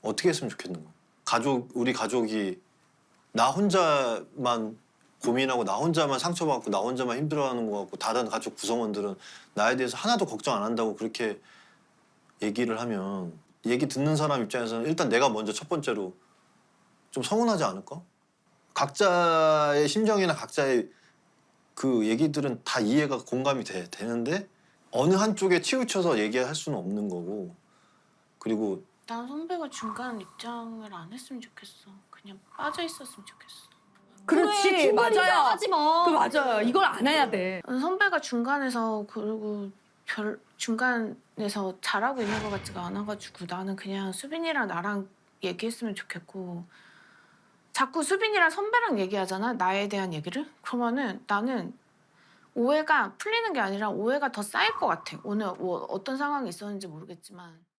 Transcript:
어떻게 했으면 좋겠는 거야? 우리 가족이 나 혼자만 고민하고 나 혼자만 상처받고 나 혼자만 힘들어하는 것 같고 다른 가족 구성원들은 나에 대해서 하나도 걱정 안 한다고 그렇게 얘기를 하면 얘기 듣는 사람 입장에서는 일단 내가 먼저 첫 번째로 좀 서운하지 않을까? 각자의 심정이나 각자의 그 얘기들은 다 이해가 공감이 되는데 어느 한쪽에 치우쳐서 얘기할 수는 없는 거고 그리고 난 선배가 중간 입장을 안 했으면 좋겠어. 그냥 빠져 있었으면 좋겠어. 그렇지, 그래, 중간 맞아요. 입장하지 마. 그 맞아요. 이걸 안 해야 돼. 선배가 중간에서 그리고 중간에서 잘하고 있는 것 같지가 않아가지고 나는 그냥 수빈이랑 나랑 얘기했으면 좋겠고 자꾸 수빈이랑 선배랑 얘기하잖아 나에 대한 얘기를 그러면은 나는 오해가 풀리는 게 아니라 오해가 더 쌓일 것 같아. 오늘 뭐 어떤 상황이 있었는지 모르겠지만.